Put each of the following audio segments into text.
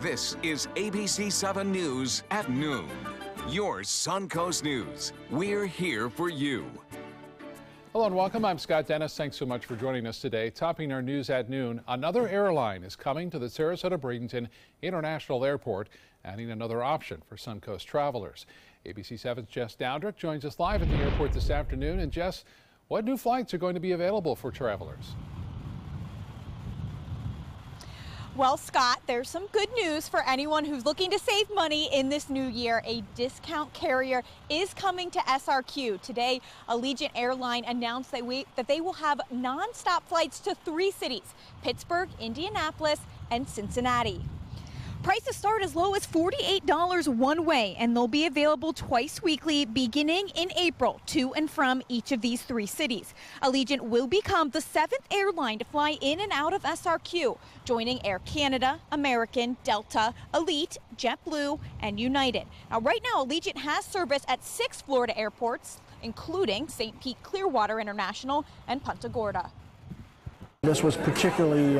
This is ABC 7 News at noon. Your Suncoast News. We're here for you. Hello and welcome. I'm Scott Dennis. Thanks so much for joining us today. Topping our news at noon, another airline is coming to the Sarasota-Bradenton International Airport, adding another option for Suncoast travelers. ABC 7's Jess Dowdrick joins us live at the airport this afternoon. And Jess, what new flights are going to be available for travelers? Well, Scott, there's some good news for anyone who's looking to save money in this new year. A discount carrier is coming to SRQ. Today, Allegiant Airline announced that they will have nonstop flights to 3 cities: Pittsburgh, Indianapolis, and Cincinnati. Prices start as low as $48 one way, and they'll be available twice weekly beginning in April to and from each of these 3 cities. Allegiant will become the 7th airline to fly in and out of SRQ, joining Air Canada, American, Delta, Elite, JetBlue, and United. Now, right now, Allegiant has service at 6 Florida airports, including St. Pete Clearwater International and Punta Gorda. This was particularly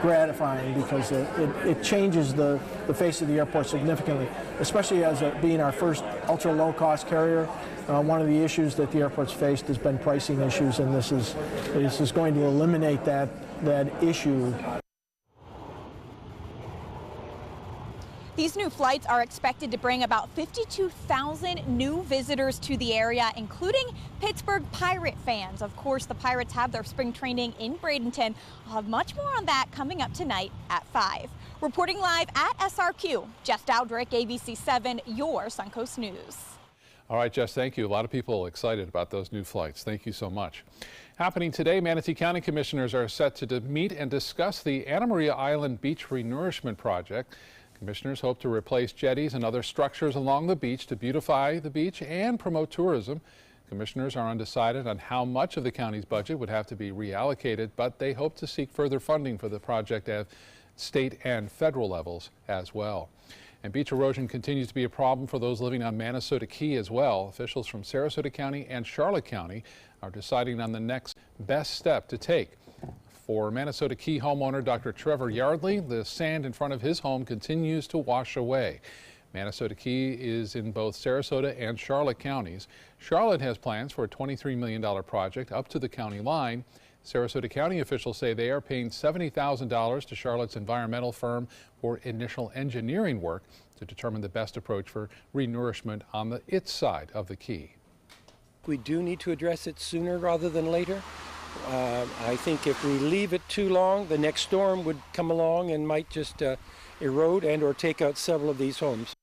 gratifying because it changes the face of the airport significantly, especially as being our first ultra-low-cost carrier. One of the issues that the airport's faced has been pricing issues, and this is going to eliminate that issue. These new flights are expected to bring about 52,000 new visitors to the area, including Pittsburgh Pirate fans. Of course, the Pirates have their spring training in Bradenton. I'll have much more on that coming up tonight at 5. Reporting live at SRQ, Jess Dowdrick, ABC 7, your Suncoast News. All right, Jess, thank you. A lot of people excited about those new flights. Thank you so much. Happening today, Manatee County commissioners are set to meet and discuss the Anna Maria Island Beach Renourishment Project. Commissioners hope to replace jetties and other structures along the beach to beautify the beach and promote tourism. Commissioners are undecided on how much of the county's budget would have to be reallocated, but they hope to seek further funding for the project at state and federal levels as well. And beach erosion continues to be a problem for those living on Manasota Key as well. Officials from Sarasota County and Charlotte County are deciding on the next best step to take. For Manasota Key homeowner Dr. Trevor Yardley, the sand in front of his home continues to wash away. Manasota Key is in both Sarasota and Charlotte counties. Charlotte has plans for a $23 million project up to the county line. Sarasota County officials say they are paying $70,000 to Charlotte's environmental firm for initial engineering work to determine the best approach for renourishment on its side of the Key. We do need to address it sooner rather than later. I think if we leave it too long, the next storm would come along and might just erode and or take out several of these homes.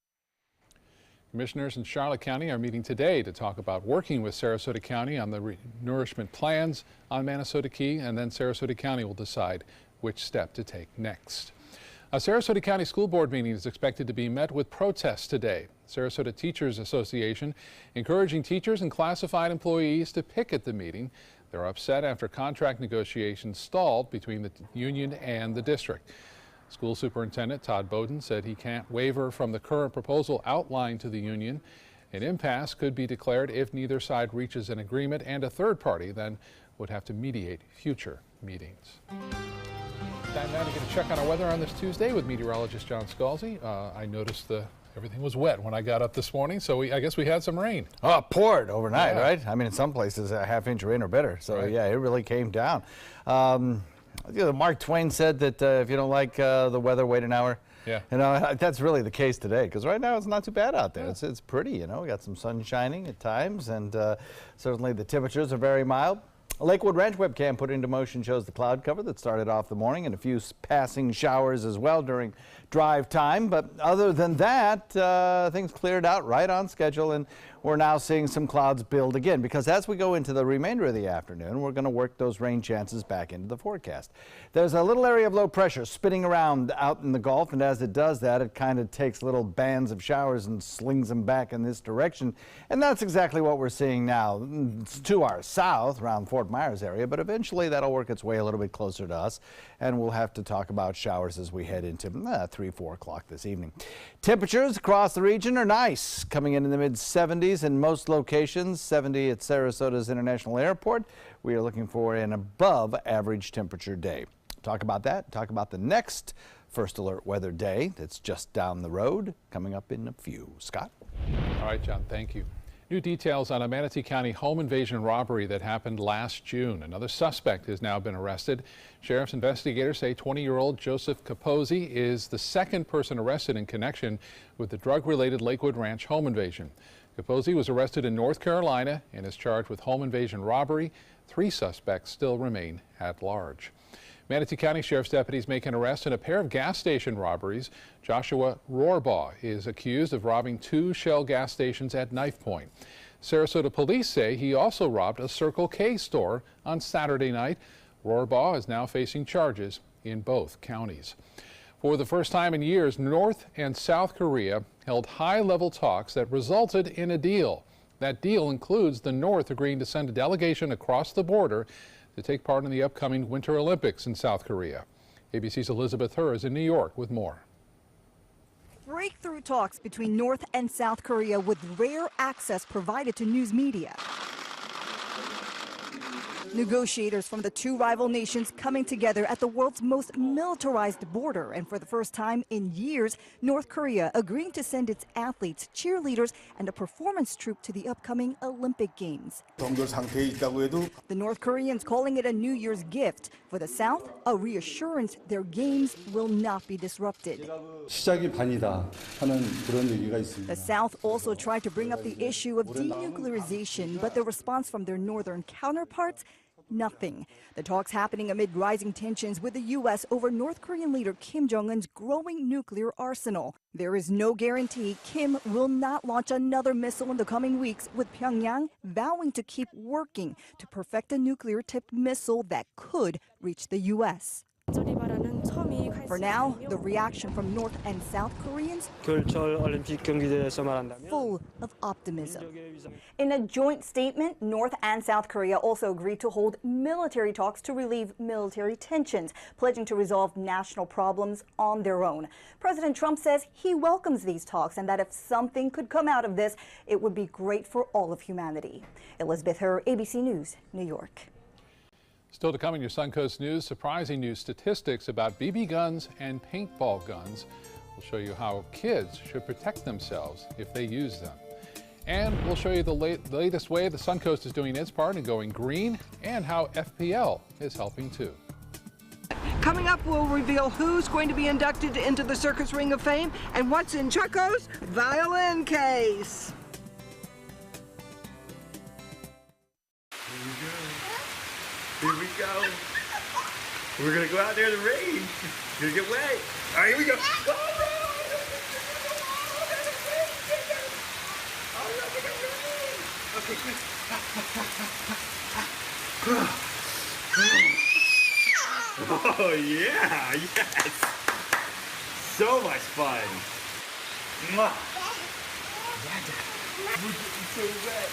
Commissioners in Charlotte County are meeting today to talk about working with Sarasota County on the renourishment plans on Manasota Key, and then Sarasota County will decide which step to take next. A Sarasota County School Board meeting is expected to be met with protests today. Sarasota Teachers Association encouraging teachers and classified employees to picket the meeting. They're upset after contract negotiations stalled between the union and the district. School Superintendent Todd Bowden said he can't waver from the current proposal outlined to the union. An impasse could be declared if neither side reaches an agreement, and a third party then would have to mediate future meetings. Time now to get a check on our weather on this Tuesday with meteorologist John Scalzi. I noticed everything was wet when I got up this morning, so I guess we had some rain. Oh, it poured overnight, yeah. Right? I mean, in some places, a half-inch rain or better. So, right. Yeah, it really came down. Mark Twain said that if you don't like the weather, wait an hour. Yeah. You know, that's really the case today, because right now it's not too bad out there. Yeah. It's pretty, you know. We got some sun shining at times, and certainly the temperatures are very mild. A Lakewood Ranch webcam put into motion shows the cloud cover that started off the morning and a few passing showers as well during drive time. But other than that, things cleared out right on schedule, and we're now seeing some clouds build again, because as we go into the remainder of the afternoon, we're going to work those rain chances back into the forecast. There's a little area of low pressure spinning around out in the Gulf, and as it does that, it kind of takes little bands of showers and slings them back in this direction. And that's exactly what we're seeing now. It's to our south around Fort Myers area, but eventually that'll work its way a little bit closer to us, and we'll have to talk about showers as we head into 3, 4 o'clock this evening. Temperatures across the region are nice, coming in the mid-70s in most locations, 70 at Sarasota's International Airport. We are looking for an above average temperature day. Talk about that, talk about the next First Alert Weather Day that's just down the road, coming up in a few. Scott? All right, John, thank you. New details on a Manatee County home invasion robbery that happened last June. Another suspect has now been arrested. Sheriff's investigators say 20-year-old Joseph Capozzi is the second person arrested in connection with the drug-related Lakewood Ranch home invasion. Capozzi was arrested in North Carolina and is charged with home invasion robbery. 3 suspects still remain at large. Manatee County Sheriff's deputies make an arrest in a pair of gas station robberies. Joshua Rohrbaugh is accused of robbing 2 Shell gas stations at knife point. Sarasota police say he also robbed a Circle K store on Saturday night. Rohrbaugh is now facing charges in both counties. For the first time in years, North and South Korea held high-level talks that resulted in a deal. That deal includes the North agreeing to send a delegation across the border to take part in the upcoming Winter Olympics in South Korea. ABC's Elizabeth Hur is in New York with more. Breakthrough talks between North and South Korea with rare access provided to news media. Negotiators from the 2 rival nations coming together at the world's most militarized border, and for the first time in years, North Korea agreeing to send its athletes, cheerleaders, and a performance troupe to the upcoming Olympic Games. The North Koreans calling it a New Year's gift. For the South, a reassurance their games will not be disrupted. The South also tried to bring up the issue of denuclearization, but the response from their northern counterparts, nothing. The talks happening amid rising tensions with the U.S. over North Korean leader Kim Jong-un's growing nuclear arsenal. There is no guarantee Kim will not launch another missile in the coming weeks, with Pyongyang vowing to keep working to perfect a nuclear-tipped missile that could reach the U.S. For now, the reaction from North and South Koreans full of optimism. In a joint statement, North and South Korea also agreed to hold military talks to relieve military tensions, pledging to resolve national problems on their own. President Trump says he welcomes these talks and that if something could come out of this, it would be great for all of humanity. Elizabeth Hur, ABC News, New York. Still to come in your Suncoast News, surprising new statistics about BB guns and paintball guns. We'll show you how kids should protect themselves if they use them. And we'll show you the latest way the Suncoast is doing its part in going green and how FPL is helping too. Coming up, we'll reveal who's going to be inducted into the Circus Ring of Fame and what's in Chucko's violin case. Here we go. We're gonna go out there in the rain. You're gonna get wet. All right, here we go. Go, okay, good. Oh yeah, yes. So much fun. Mwah. We're getting so wet.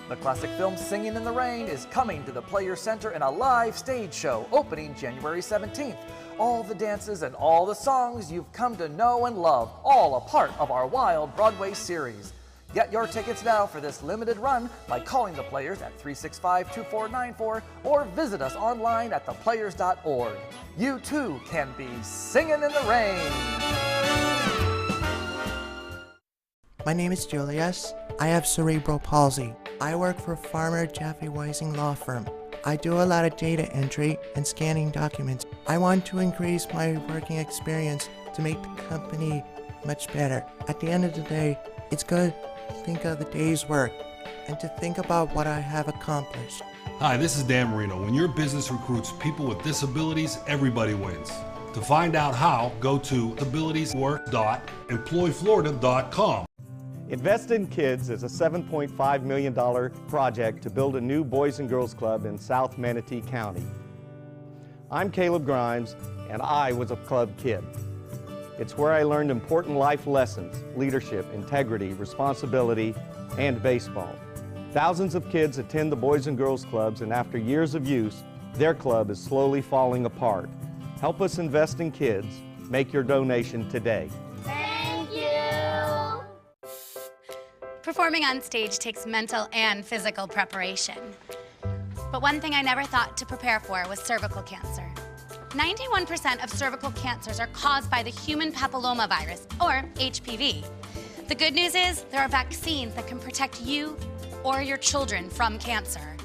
The classic film Singing in the Rain is coming to the Players Center in a live stage show opening January 17th. All the dances and all the songs you've come to know and love, all a part of our wild Broadway series. Get your tickets now for this limited run by calling the Players at 365-2494 or visit us online at theplayers.org. You too can be singing in the rain. My name is Julius. I have cerebral palsy. I work for Farmer Jeffy Weising Law Firm. I do a lot of data entry and scanning documents. I want to increase my working experience to make the company much better. At the end of the day, it's good to think of the day's work and to think about what I have accomplished. Hi, this is Dan Marino. When your business recruits people with disabilities, everybody wins. To find out how, go to abilitieswork.employflorida.com. Invest in Kids is a $7.5 million project to build a new Boys and Girls Club in South Manatee County. I'm Caleb Grimes, and I was a club kid. It's where I learned important life lessons, leadership, integrity, responsibility, and baseball. Thousands of kids attend the Boys and Girls Clubs, and after years of use, their club is slowly falling apart. Help us invest in kids. Make your donation today. Performing on stage takes mental and physical preparation. But one thing I never thought to prepare for was cervical cancer. 91% of cervical cancers are caused by the human papillomavirus, or HPV. The good news is there are vaccines that can protect you or your children from cancer.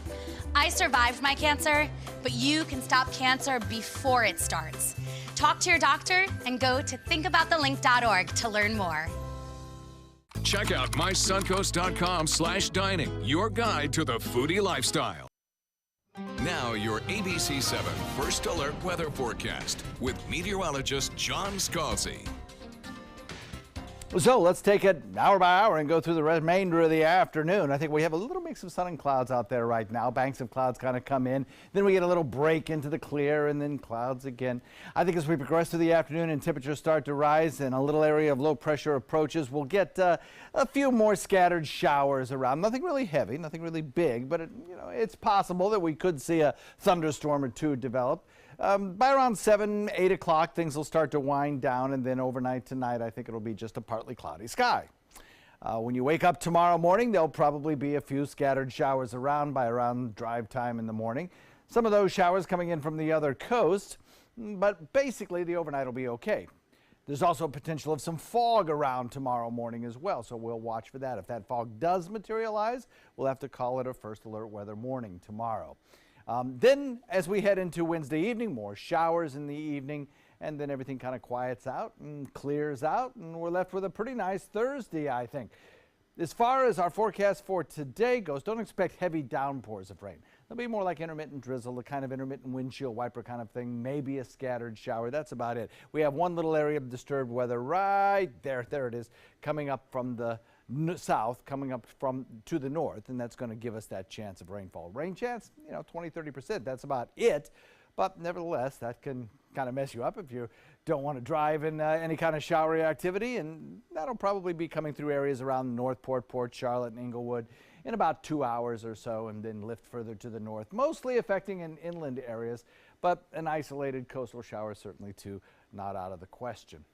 I survived my cancer, but you can stop cancer before it starts. Talk to your doctor and go to thinkaboutthelink.org to learn more. Check out mysuncoast.com/dining, your guide to the foodie lifestyle. Now your ABC 7 First Alert weather forecast with meteorologist John Scalzi. So let's take it hour by hour and go through the remainder of the afternoon. I think we have a little mix of sun and clouds out there right now. Banks of clouds kind of come in. Then we get a little break into the clear and then clouds again. I think as we progress through the afternoon and temperatures start to rise and a little area of low pressure approaches, we'll get a few more scattered showers around. Nothing really heavy, nothing really big, but it's possible that we could see a thunderstorm or two develop. By around 7, 8 o'clock, things will start to wind down, and then overnight tonight, I think it'll be just a partly cloudy sky. When you wake up tomorrow morning, there'll probably be a few scattered showers around by around drive time in the morning. Some of those showers coming in from the other coast, but basically the overnight will be okay. There's also potential of some fog around tomorrow morning as well, so we'll watch for that. If that fog does materialize, we'll have to call it a first alert weather morning tomorrow. Then as we head into Wednesday evening, more showers in the evening, and then everything kind of quiets out and clears out, and we're left with a pretty nice Thursday, I think. As far as our forecast for today goes, don't expect heavy downpours of rain. They'll be more like intermittent drizzle, the kind of intermittent windshield wiper kind of thing, maybe a scattered shower. That's about it. We have one little area of disturbed weather right there. There it is, coming up from the south, coming up to the north, and that's going to give us that chance of rainfall. Rain chance, 20-30%. That's about it. But nevertheless, that can kind of mess you up if you don't want to drive in any kind of showery activity, and that'll probably be coming through areas around Northport, Port Charlotte, and Inglewood in about 2 hours or so, and then lift further to the north, mostly affecting in inland areas, but an isolated coastal shower certainly too not out of the question.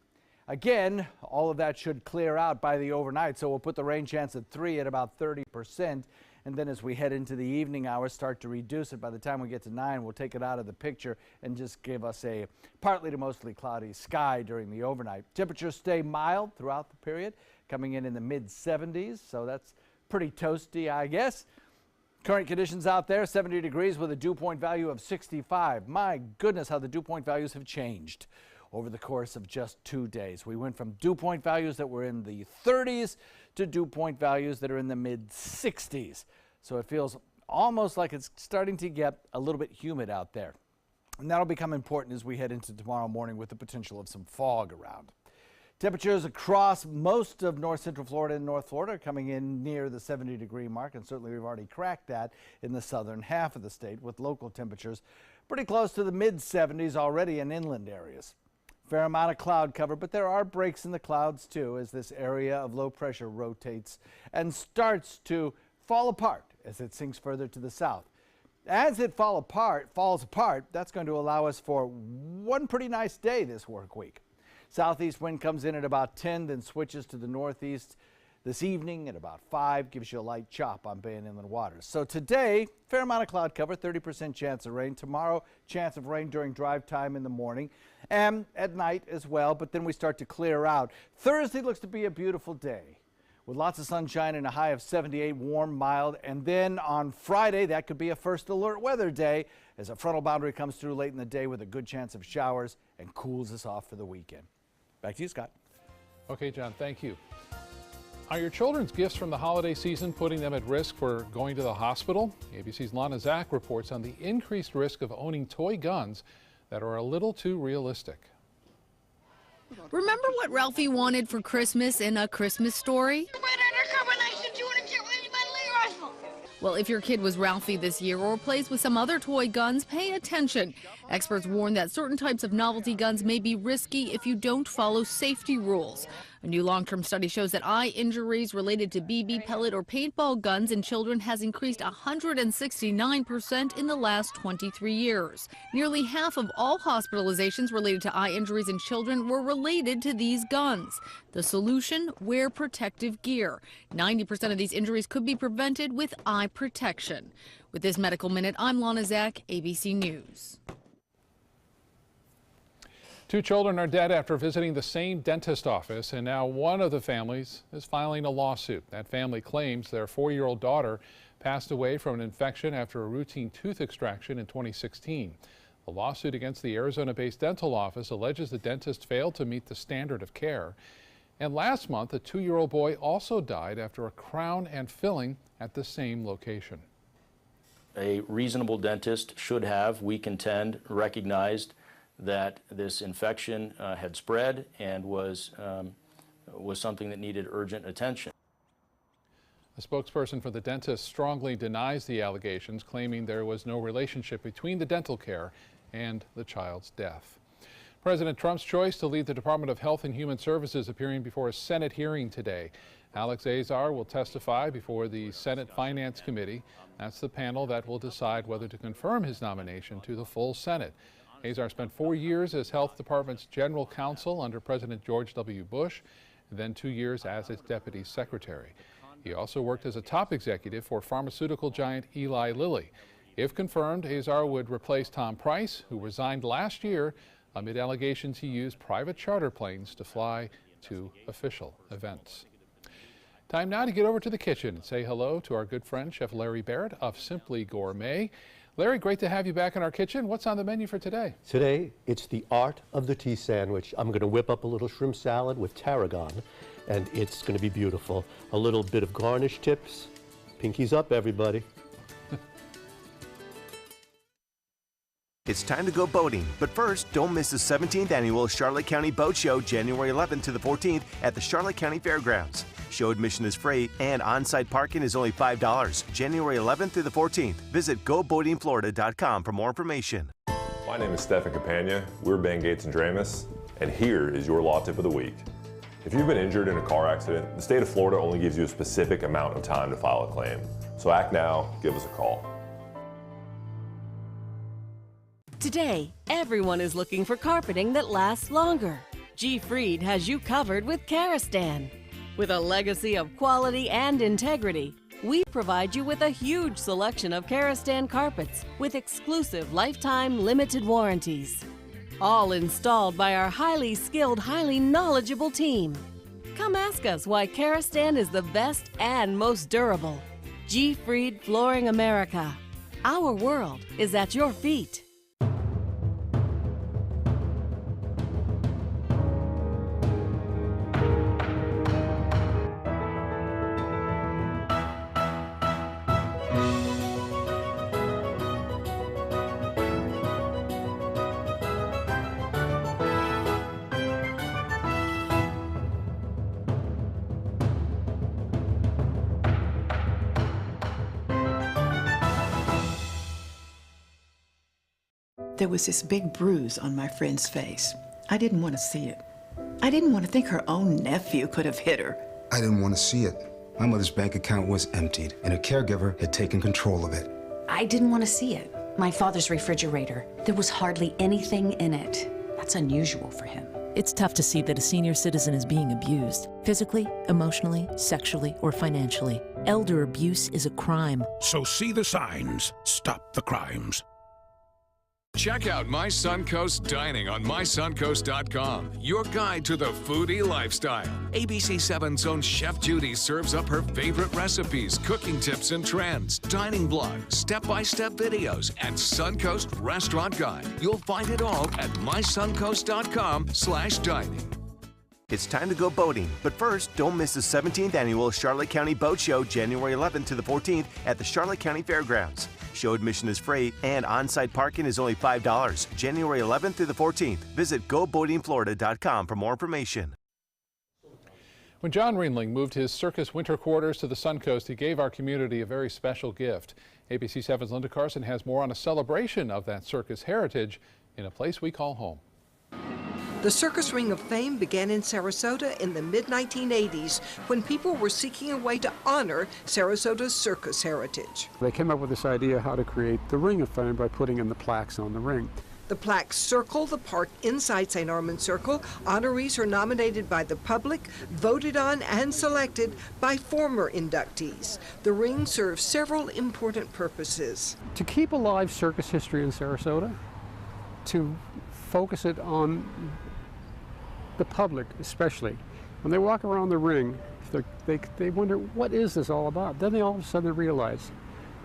Again, all of that should clear out by the overnight, so we'll put the rain chance at 3 at about 30%. And then as we head into the evening hours, start to reduce it. By the time we get to 9, we'll take it out of the picture and just give us a partly to mostly cloudy sky during the overnight. Temperatures stay mild throughout the period, coming in the mid-70s, so that's pretty toasty, I guess. Current conditions out there, 70 degrees with a dew point value of 65. My goodness, how the dew point values have changed over the course of just 2 days. We went from dew point values that were in the 30s to dew point values that are in the mid-60s. So it feels almost like it's starting to get a little bit humid out there. And that'll become important as we head into tomorrow morning with the potential of some fog around. Temperatures across most of north central Florida and North Florida are coming in near the 70-degree mark, and certainly we've already cracked that in the southern half of the state with local temperatures pretty close to the mid-70s already in inland areas. Fair amount of cloud cover, but there are breaks in the clouds too as this area of low pressure rotates and starts to fall apart as it sinks further to the south. As it falls apart, that's going to allow us for one pretty nice day this work week. Southeast wind comes in at about 10, then switches to the northeast this evening at about 5, gives you a light chop on bay and inland waters. So today, fair amount of cloud cover, 30% chance of rain. Tomorrow, chance of rain during drive time in the morning and at night as well, but then we start to clear out. Thursday looks to be a beautiful day with lots of sunshine and a high of 78, warm, mild. And then on Friday, that could be a first alert weather day as a frontal boundary comes through late in the day with a good chance of showers and cools us off for the weekend. Back to you, Scott. Okay, John, thank you. Are your children's gifts from the holiday season putting them at risk for going to the hospital? ABC's Lana Zach reports on the increased risk of owning toy guns that are a little too realistic. Remember what Ralphie wanted for Christmas in A Christmas Story? Well, if your kid was Ralphie this year or plays with some other toy guns, pay attention. Experts warn that certain types of novelty guns may be risky if you don't follow safety rules. A new long-term study shows that eye injuries related to BB, pellet, or paintball guns in children has increased 169% in the last 23 years. Nearly half of all hospitalizations related to eye injuries in children were related to these guns. The solution? Wear protective gear. 90% of these injuries could be prevented with eye protection. With this Medical Minute, I'm Lana Zach, ABC News. 2 children are dead after visiting the same dentist office, and now one of the families is filing a lawsuit. That family claims their 4-year-old daughter passed away from an infection after a routine tooth extraction in 2016. The lawsuit against the Arizona-based dental office alleges the dentist failed to meet the standard of care. And last month, a 2-year-old boy also died after a crown and filling at the same location. A reasonable dentist should have, we contend, recognized that this infection had spread and was something that needed urgent attention. A spokesperson for the dentist strongly denies the allegations, claiming there was no relationship between the dental care and the child's death. President Trump's choice to lead the Department of Health and Human Services appearing before a Senate hearing today. Alex Azar will testify before the Senate Finance Committee. That's the panel that will decide whether to confirm his nomination to the full Senate. Azar spent 4 years as Health Department's general counsel under President George W. Bush, and then 2 years as its deputy secretary. He also worked as a top executive for pharmaceutical giant Eli Lilly. If confirmed, Azar would replace Tom Price, who resigned last year amid allegations he used private charter planes to fly to official events. Time now to get over to the kitchen and say hello to our good friend, Chef Larry Barrett of Simply Gourmet. Larry, great to have you back in our kitchen. What's on the menu for today? Today, it's the art of the tea sandwich. I'm going to whip up a little shrimp salad with tarragon, and it's going to be beautiful. A little bit of garnish tips. Pinkies up, everybody. It's time to go boating, but first, don't miss the 17th annual Charlotte County Boat Show, January 11th to the 14th at the Charlotte County Fairgrounds. Show admission is free and on-site parking is only $5. January 11th through the 14th. Visit GoBoatingFlorida.com for more information. My name is Stephen Campagna. We're Ben Gates and Dramus, and here is your law tip of the week. If you've been injured in a car accident, the state of Florida only gives you a specific amount of time to file a claim. So act now, give us a call. Today, everyone is looking for carpeting that lasts longer. G. Fried has you covered with Karastan. With a legacy of quality and integrity, we provide you with a huge selection of Karastan carpets with exclusive lifetime limited warranties. All installed by our highly skilled, highly knowledgeable team. Come ask us why Karastan is the best and most durable. G. Fried Flooring America. Our world is at your feet. There was this big bruise on my friend's face. I didn't want to see it. I didn't want to think her own nephew could have hit her. I didn't want to see it. My mother's bank account was emptied, and a caregiver had taken control of it. I didn't want to see it. My father's refrigerator, there was hardly anything in it. That's unusual for him. It's tough to see that a senior citizen is being abused, physically, emotionally, sexually, or financially. Elder abuse is a crime. So see the signs. Stop the crimes. Check out My Suncoast Dining on mysuncoast.com, your guide to the foodie lifestyle. ABC 7's own Chef Judy serves up her favorite recipes, cooking tips and trends, dining blogs, step-by-step videos, and Suncoast Restaurant Guide. You'll find it all at mysuncoast.com/dining. It's time to go boating, but first, don't miss the 17th annual Charlotte County Boat Show, January 11th to the 14th at the Charlotte County Fairgrounds. Show admission is free and on-site parking is only $5. January 11th through the 14th. Visit GoBoatingFlorida.com for more information. When John Ringling moved his circus winter quarters to the Suncoast, he gave our community a very special gift. ABC 7's Linda Carson has more on a celebration of that circus heritage in a place we call home. The Circus Ring of Fame began in Sarasota in the mid-1980s when people were seeking a way to honor Sarasota's circus heritage. They came up with this idea how to create the Ring of Fame by putting in the plaques on the ring. The plaques circle the park inside St. Armand Circle. Honorees are nominated by the public, voted on and selected by former inductees. The ring serves several important purposes. To keep alive circus history in Sarasota, to focus it on the public especially. When they walk around the ring, they wonder, what is this all about? Then they all of a sudden realize,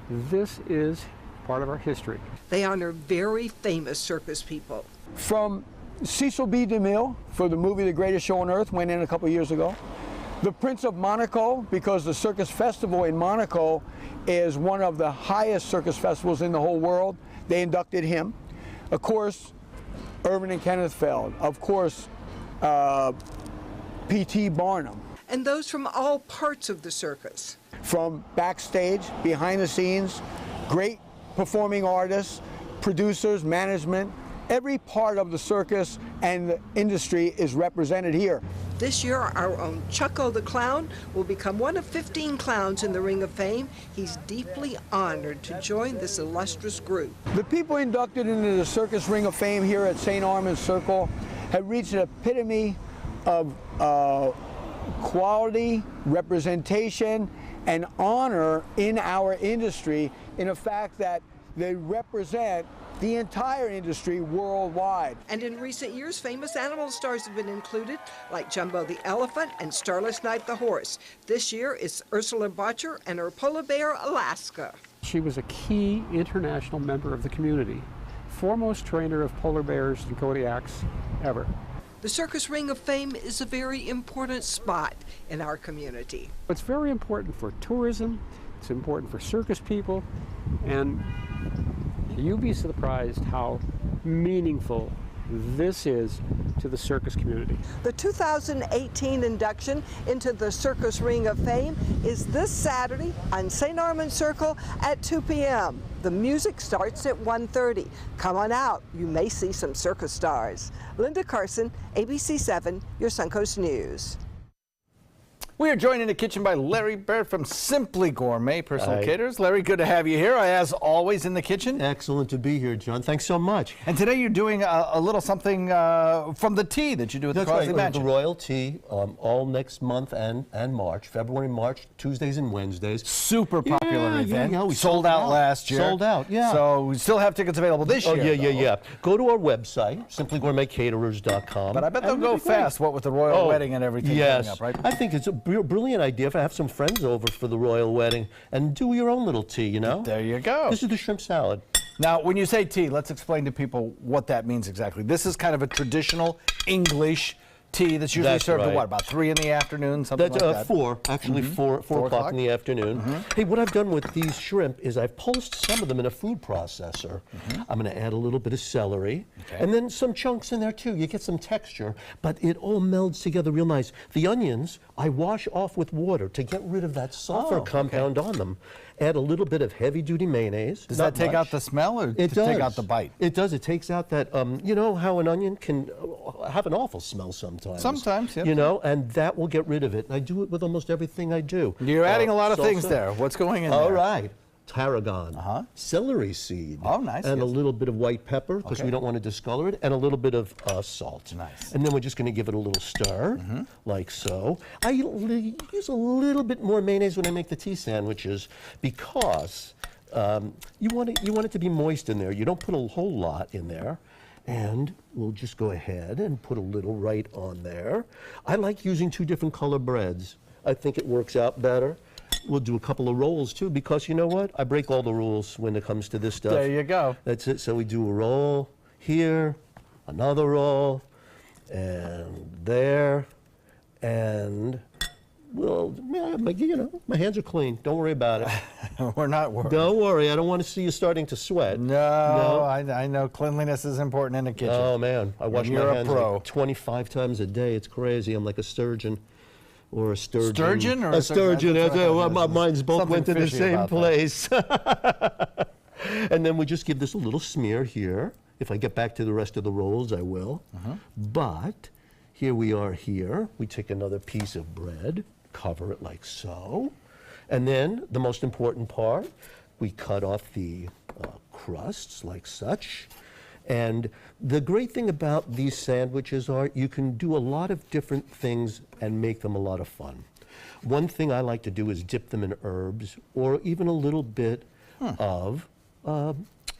this is part of our history. They honor very famous circus people. From Cecil B. DeMille for the movie The Greatest Show on Earth, went in a couple years ago. The Prince of Monaco, because the Circus Festival in Monaco is one of the highest circus festivals in the whole world. They inducted him. Of course, Irvin and Kenneth Feld. Of course, P.T. Barnum. And those from all parts of the circus. From backstage, behind the scenes, great performing artists, producers, management, every part of the circus and the industry is represented here. This year, our own Chucko the Clown will become one of 15 clowns in the Ring of Fame. He's deeply honored to join this illustrious group. The people inducted into the Circus Ring of Fame here at St. Armand Circle have reached an epitome of quality, representation, and honor in our industry, in the fact that they represent the entire industry worldwide. And in recent years, famous animal stars have been included, like Jumbo the elephant and Starless Night the horse. This year, it's Ursula Botcher and her polar bear, Alaska. She was a key international member of the community, foremost trainer of polar bears and Kodiaks ever. The Circus Ring of Fame is a very important spot in our community. It's very important for tourism, it's important for circus people, and you'll be surprised how meaningful this is to the circus community. The 2018 induction into the Circus Ring of Fame is this Saturday on St. Armand Circle at 2 p.m. The music starts at 1:30. Come on out, you may see some circus stars. Linda Carson, ABC 7, your Suncoast News. We are joined in the kitchen by Larry Barrett from Simply Gourmet Personal Hi. Caterers. Larry, good to have you here, as always, in the kitchen. Excellent to be here, John. Thanks so much. And today you're doing a little something from the tea that you do at the Crosley Mansion. The Royal Tea, all next month and March, February, March, Tuesdays and Wednesdays. Super popular event. Yeah, we sold out last year. Sold out, yeah. So we still have tickets available this year. Yeah. Go to our website, simplygourmetcaterers.com. But I bet they'll go fast, what with the royal wedding and everything coming up, right? I think it's a brilliant idea if I have some friends over for the royal wedding and do your own little tea, you know? There you go. This is the shrimp salad. Now, when you say tea, let's explain to people what that means exactly. This is kind of a traditional English tea that's usually served at what, about 3 in the afternoon, something like that? 4, actually 4 o'clock in the afternoon. Hey, what I've done with these shrimp is I've pulsed some of them in a food processor. I'm going to add a little bit of celery, and then some chunks in there too. You get some texture, but it all melds together real nice. The onions, I wash off with water to get rid of that sulfur compound on them. Add a little bit of heavy-duty mayonnaise. Does that take out the smell, or it does take out the bite? It does. It takes out that, you know how an onion can have an awful smell sometimes. Sometimes, yeah. You know, and that will get rid of it. And I do it with almost everything I do. You're adding a lot of things there. What's going in there? All right. Tarragon, celery seed, and a little bit of white pepper because we don't want to discolor it, and a little bit of salt. Nice. And then we're just going to give it a little stir, like so. I use a little bit more mayonnaise when I make the tea sandwiches because you want it to be moist in there. You don't put a whole lot in there. And we'll just go ahead and put a little right on there. I like using 2 different color breads. I think it works out better. We'll do a couple of rolls too, because you know what? I break all the rules when it comes to this stuff. There you go. That's it. So we do a roll here, another roll, and there, and well, you know, my hands are clean. Don't worry about it. We're not worried. Don't worry. I don't want to see you starting to sweat. No. I know cleanliness is important in the kitchen. Oh man, I wash my hands pro. like 25 times a day. It's crazy. I'm like a sturgeon. Or a sturgeon. Sturgeon? Or a sturgeon. My minds both went to the same place. And then we just give this a little smear here If I get back to the rest of the rolls, I will. But here we are here. We take another piece of bread, cover it like so. And then the most important part, we cut off the crusts like such. And the great thing about these sandwiches are you can do a lot of different things and make them a lot of fun. One thing I like to do is dip them in herbs or even a little bit of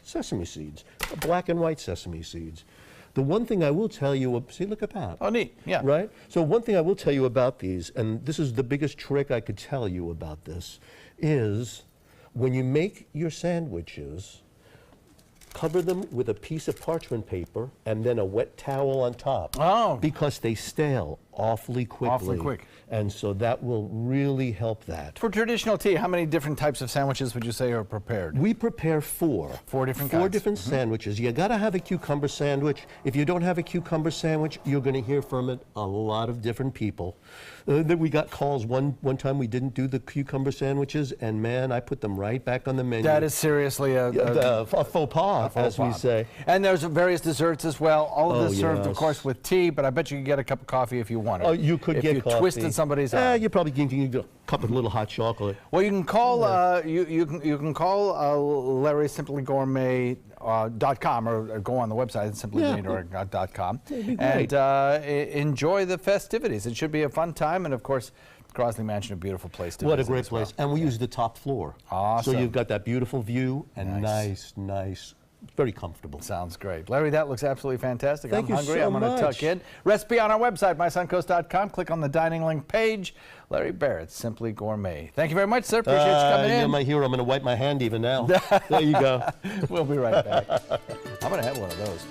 sesame seeds, black and white sesame seeds. The one thing I will tell you, see, look at that. Oh, neat, yeah. Right? So one thing I will tell you about these, and this is the biggest trick I could tell you about this, is when you make your sandwiches, cover them with a piece of parchment paper and then a wet towel on top. Oh. Because they stale awfully quickly. Awfully quick. And so that will really help that. For traditional tea, how many different types of sandwiches would you say are prepared? We prepare four. Four different Four kinds. different sandwiches. You gotta have a cucumber sandwich. If you don't have a cucumber sandwich, you're gonna hear from it a lot of different people. We got calls one time we didn't do the cucumber sandwiches, and man, I put them right back on the menu. That is seriously a faux pas, as we say. And there's various desserts as well. All of this served, of yes. course, with tea, but I bet you could get a cup of coffee if you wanted. Oh, you could if get you coffee. Twisted somebody's arm. You probably can get a cup of little hot chocolate. Well, you can call you can call Larry simplygourmet.com or go on the website simplygourmet.com and enjoy the festivities. It should be a fun time, and of course, Crosley Mansion, a beautiful place to visit. What a great place. And we use the top floor. Awesome. So you've got that beautiful view and nice, very comfortable. Sounds great. Larry, that looks absolutely fantastic. Thank I'm you hungry. so I'm going to much. tuck in. Recipe on our website, mysuncoast.com. Click on the dining link page. Larry Barrett, Simply Gourmet. Thank you very much, sir. Appreciate you coming in. You're my hero. I'm going to wipe my hand even now. There you go. We'll be right back. I'm going to have one of those.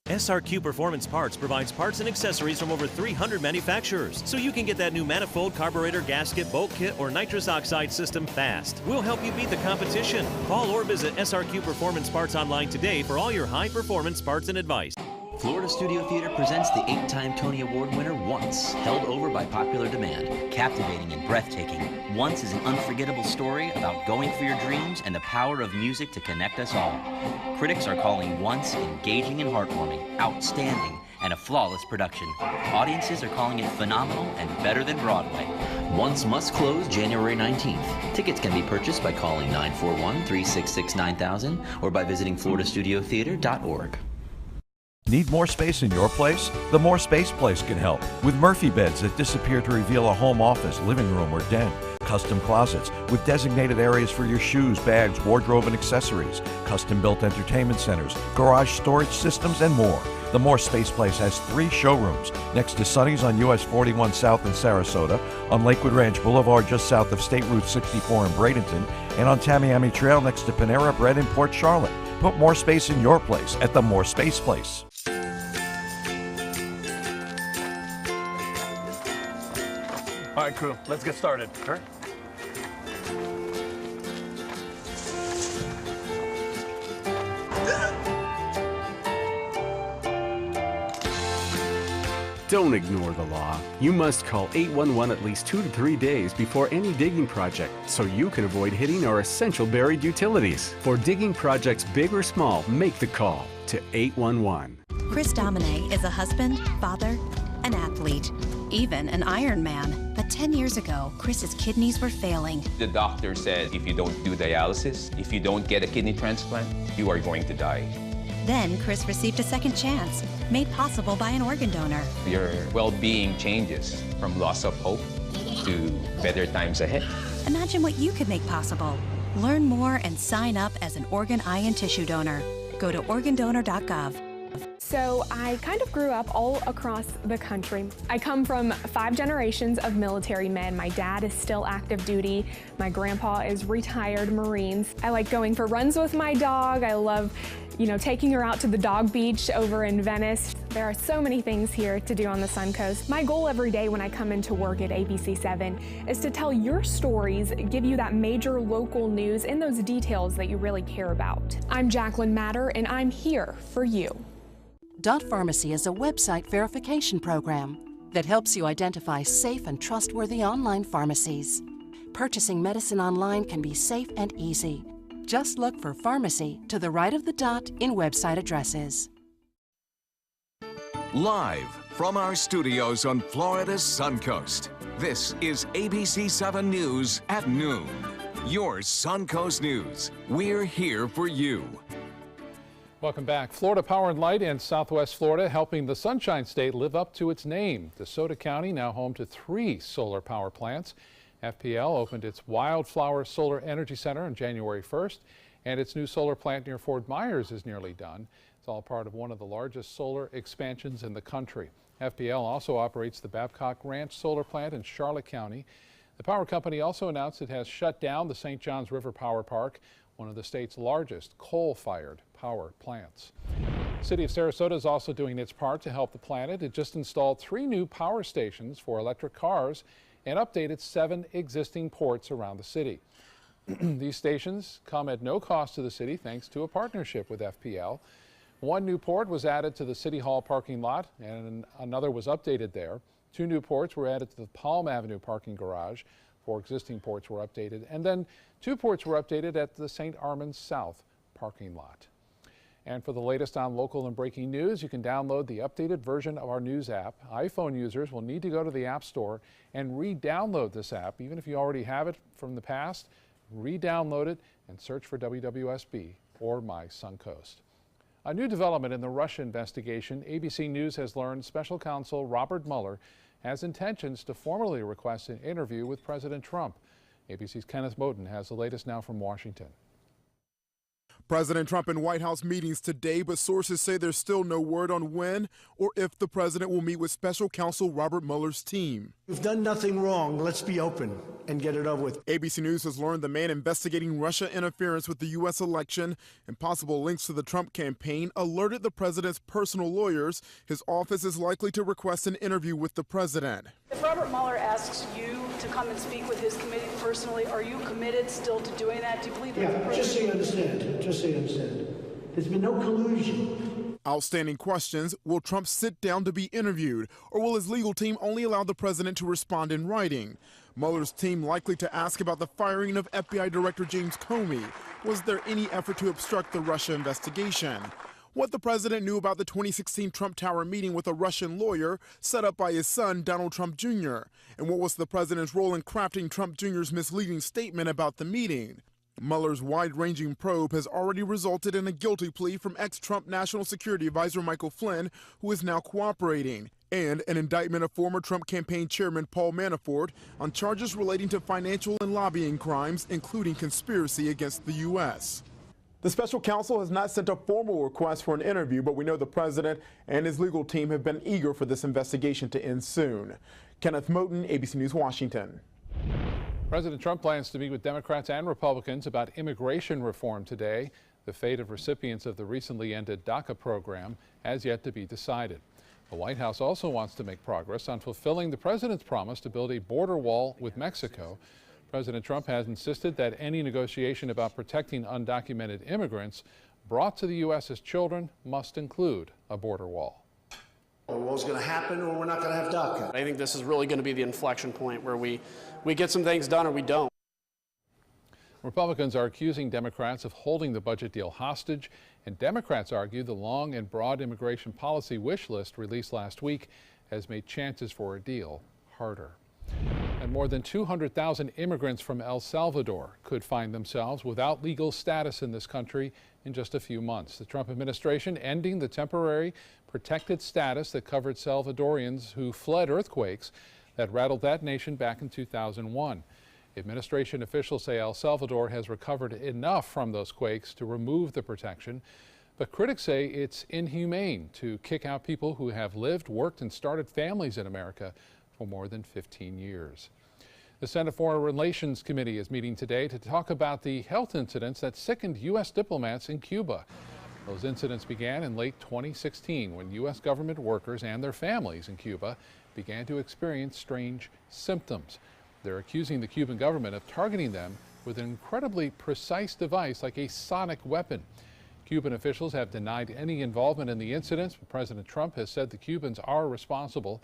SRQ Performance Parts provides parts and accessories from over 300 manufacturers, so you can get that new manifold, carburetor, gasket, bolt kit, or nitrous oxide system fast. We'll help you beat the competition. Call or visit SRQ Performance Parts online today for all your high-performance parts and advice. Florida Studio Theater presents the 8-time Tony Award winner Once, held over by popular demand. Captivating and breathtaking, Once is an unforgettable story about going for your dreams and the power of music to connect us all. Critics are calling Once engaging and heartwarming, outstanding, and a flawless production. Audiences are calling it phenomenal and better than Broadway. Once must close January 19th. Tickets can be purchased by calling 941-366-9000 or by visiting FloridaStudioTheater.org. Need more space in your place? The More Space Place can help with Murphy beds that disappear to reveal a home office, living room, or den. Custom closets with designated areas for your shoes, bags, wardrobe, and accessories. Custom-built entertainment centers, garage storage systems, and more. The More Space Place has 3 showrooms next to Sonny's on US 41 South in Sarasota, on Lakewood Ranch Boulevard just south of State Route 64 in Bradenton, and on Tamiami Trail next to Panera Bread in Port Charlotte. Put more space in your place at the More Space Place. All right, crew, let's get started. Sure. Don't ignore the law. You must call 811 at least 2 to 3 days before any digging project so you can avoid hitting our essential buried utilities. For digging projects big or small, make the call to 811. Chris Domine is a husband, father, an athlete, even an Ironman. But 10 years ago, Chris's kidneys were failing. The doctor said if you don't do dialysis, if you don't get a kidney transplant, you are going to die. Then Chris received a second chance, made possible by an organ donor. Your well-being changes from loss of hope to better times ahead. Imagine what you could make possible. Learn more and sign up as an organ, eye, and tissue donor. Go to organdonor.gov. So I kind of grew up all across the country. I come from 5 generations of military men. My dad is still active duty. My grandpa is retired Marines. I like going for runs with my dog. I love, taking her out to the dog beach over in Venice. There are so many things here to do on the Suncoast. My goal every day when I come into work at ABC7 is to tell your stories, give you that major local news and those details that you really care about. I'm Jacqueline Matter, and I'm here for you. Dot Pharmacy is a website verification program that helps you identify safe and trustworthy online pharmacies. Purchasing medicine online can be safe and easy. Just look for pharmacy to the right of the dot in website addresses. Live from our studios on Florida's Suncoast, this is ABC 7 News at noon. Your Suncoast News. We're here for you. Welcome back. Florida Power and Light in Southwest Florida helping the Sunshine State live up to its name. DeSoto County now home to 3 solar power plants. FPL opened its Wildflower Solar Energy Center on January 1st, and its new solar plant near Fort Myers is nearly done. It's all part of one of the largest solar expansions in the country. FPL also operates the Babcock Ranch Solar Plant in Charlotte County. The power company also announced it has shut down the St. Johns River Power Park, one of the state's largest coal-fired power plants. The city of Sarasota is also doing its part to help the planet. It just installed 3 new power stations for electric cars and updated 7 existing ports around the city. These stations come at no cost to the city thanks to a partnership with FPL. 1 new port was added to the City Hall parking lot and another was updated there. 2 new ports were added to the Palm Avenue parking garage. 4 existing ports were updated, and then 2 ports were updated at the St. Armand's South parking lot. And for the latest on local and breaking news, you can download the updated version of our news app. iPhone users will need to go to the App Store and re-download this app. Even if you already have it from the past, re-download it and search for WWSB or My Suncoast. A new development in the Russia investigation, ABC News has learned Special Counsel Robert Mueller has intentions to formally request an interview with President Trump. ABC's Kenneth Moten has the latest now from Washington. President Trump in White House meetings today, but sources say there's still no word on when or if the president will meet with Special Counsel Robert Mueller's team. We've done nothing wrong. Let's be open and get it over with. ABC News has learned the man investigating Russia interference with the U.S. election and possible links to the Trump campaign alerted the president's personal lawyers. His office is likely to request an interview with the president. If Robert Mueller asks you to come and speak with his committee personally, are you committed still to doing that? Do you believe that? Just so you understand. Just so you understand. There's been no collusion. Outstanding questions. Will Trump sit down to be interviewed, or will his legal team only allow the president to respond in writing? Mueller's team likely to ask about the firing of FBI Director James Comey. Was there any effort to obstruct the Russia investigation? What the president knew about the 2016 Trump Tower meeting with a Russian lawyer set up by his son, Donald Trump Jr., and what was the president's role in crafting Trump Jr.'s misleading statement about the meeting? Mueller's wide-ranging probe has already resulted in a guilty plea from ex-Trump National Security Advisor Michael Flynn, who is now cooperating, and an indictment of former Trump campaign chairman Paul Manafort on charges relating to financial and lobbying crimes, including conspiracy against the U.S. The special counsel has not sent a formal request for an interview, but we know the president and his legal team have been eager for this investigation to end soon. Kenneth Moten, ABC News, Washington. President Trump plans to meet with Democrats and Republicans about immigration reform today. The fate of recipients of the recently ended DACA program has yet to be decided. The White House also wants to make progress on fulfilling the president's promise to build a border wall with Mexico. President Trump has insisted that any negotiation about protecting undocumented immigrants brought to the U.S. as children must include a border wall. The wall's going to happen, or we're not going to have DACA. I think this is really going to be the inflection point where we get some things done or we don't. Republicans are accusing Democrats of holding the budget deal hostage, and Democrats argue the long and broad immigration policy wish list released last week has made chances for a deal harder. And more than 200,000 immigrants from El Salvador could find themselves without legal status in this country in just a few months. The Trump administration ending the temporary protected status that covered Salvadorians who fled earthquakes that rattled that nation back in 2001. Administration officials say El Salvador has recovered enough from those quakes to remove the protection, but critics say it's inhumane to kick out people who have lived, worked, and started families in America for more than 15 years. The Senate Foreign Relations Committee is meeting today to talk about the health incidents that sickened U.S. diplomats in Cuba. Those incidents began in late 2016 when U.S. government workers and their families in Cuba began to experience strange symptoms. They're accusing the Cuban government of targeting them with an incredibly precise device like a sonic weapon. Cuban officials have denied any involvement in the incidents, but President Trump has said the Cubans are responsible.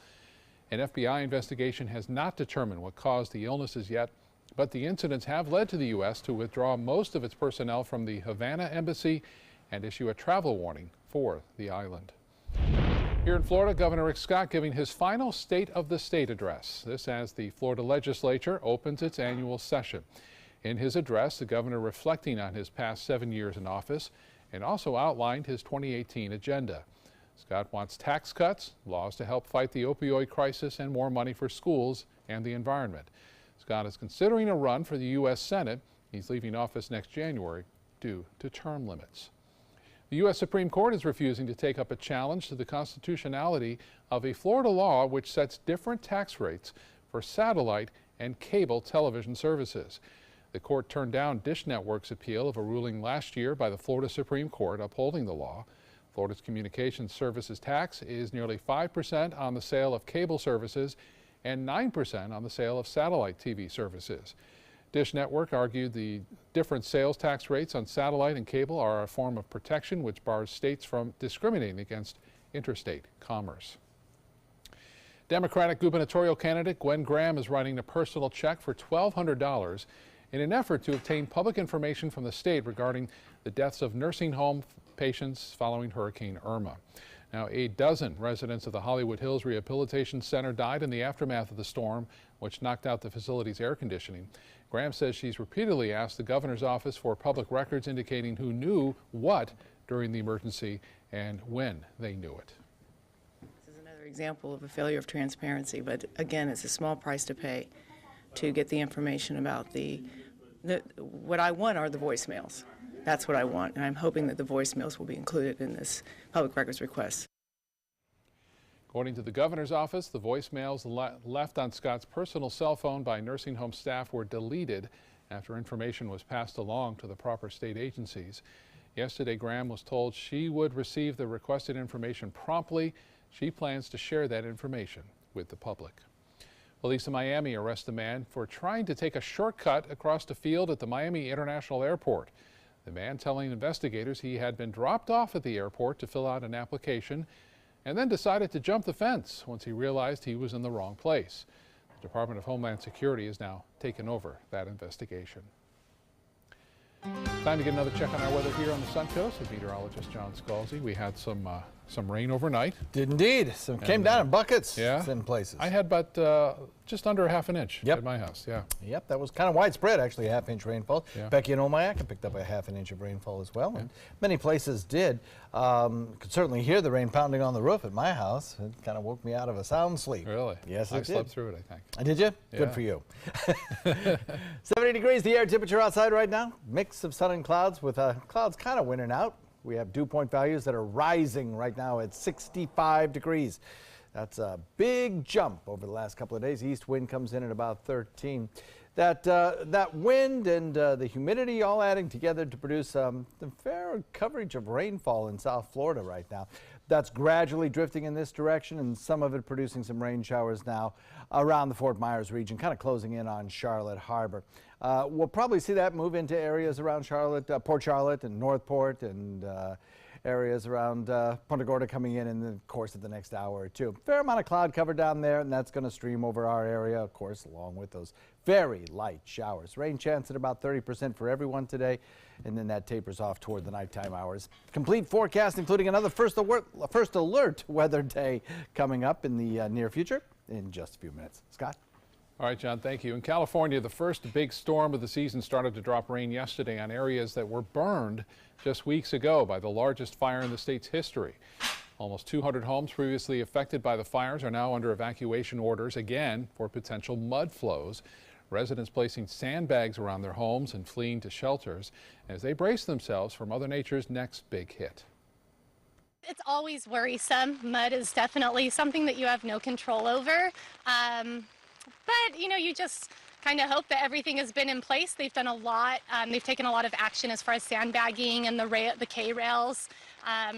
An FBI investigation has not determined what caused the illnesses yet, But the incidents have led to the U.S. to withdraw most of its personnel from the Havana embassy and issue a travel warning for the island. Here in Florida, Governor Rick Scott giving his final State of the State address. This as the Florida legislature opens its annual session. In his address, the governor reflecting on his past 7 years in office and also outlined his 2018 agenda. Scott wants tax cuts, laws to help fight the opioid crisis, and more money for schools and the environment. Scott is considering a run for the U.S. Senate. He's leaving office next January due to term limits. The U.S. Supreme Court is refusing to take up a challenge to the constitutionality of a Florida law which sets different tax rates for satellite and cable television services. The court turned down Dish Network's appeal of a ruling last year by the Florida Supreme Court upholding the law. Florida's communications services tax is nearly 5% on the sale of cable services and 9% on the sale of satellite TV services. Dish Network argued the different sales tax rates on satellite and cable are a form of protection which bars states from discriminating against interstate commerce. Democratic gubernatorial candidate Gwen Graham is writing a personal check for $1,200 in an effort to obtain public information from the state regarding the deaths of nursing home patients following Hurricane Irma. Now, 12 residents of the Hollywood Hills Rehabilitation Center died in the aftermath of the storm, which knocked out the facility's air conditioning. Graham says she's repeatedly asked the governor's office for public records indicating who knew what during the emergency and when they knew it. This is another example of a failure of transparency, but again, it's a small price to pay to get the information about what I want are the voicemails. That's what I want, and I'm hoping that the voicemails will be included in this public records request. According to the governor's office, the voicemails left on Scott's personal cell phone by nursing home staff were deleted after information was passed along to the proper state agencies. Yesterday, Graham was told she would receive the requested information promptly. She plans to share that information with the public. Police in Miami arrest a man for trying to take a shortcut across the field at the Miami International Airport. The man telling investigators he had been dropped off at the airport to fill out an application and then decided to jump the fence once he realized he was in the wrong place. The Department of Homeland Security has now taken over that investigation. Time to get another check on our weather here on the Suncoast with meteorologist John Scalzi. We had some rain overnight. Did indeed. Some came down in buckets in places. I had about just under a half an inch at my house. Yep, that was kind of widespread, actually, a half-inch rainfall. Becky and Omayak picked up a half an inch of rainfall as well. And many places did. Could certainly hear the rain pounding on the roof at my house. It kind of woke me out of a sound sleep. Really? Yes, I slept through it, I think. Did you? Yeah. Good for you. 70 degrees the air temperature outside right now. Mix of sun and clouds with clouds kind of winning out. We have dew point values that are rising right now at 65 degrees. That's a big jump over the last couple of days. East wind comes in at about 13. That wind and the humidity all adding together to produce the fair coverage of rainfall in South Florida right now. That's gradually drifting in this direction, and some of it producing some rain showers now around the Fort Myers region, kind of closing in on Charlotte Harbor. We'll probably see that move into areas around Charlotte, Port Charlotte and Northport, and areas around Punta Gorda coming in the course of the next hour or two. Fair amount of cloud cover down there, and that's going to stream over our area, of course, along with those very light showers. Rain chance at about 30% for everyone today, and then that tapers off toward the nighttime hours. Complete forecast, including another first alert weather day coming up in the near future in just a few minutes. Scott? All right, John, thank you. In California, the first big storm of the season started to drop rain yesterday on areas that were burned just weeks ago by the largest fire in the state's history. Almost 200 homes previously affected by the fires are now under evacuation orders again for potential mud flows. Residents placing sandbags around their homes and fleeing to shelters as they brace themselves for Mother Nature's next big hit. It's always worrisome. Mud is definitely something that you have no control over. But, you know, you just kind of hope that everything has been in place. They've done a lot. They've taken a lot of action as far as sandbagging and the K-rails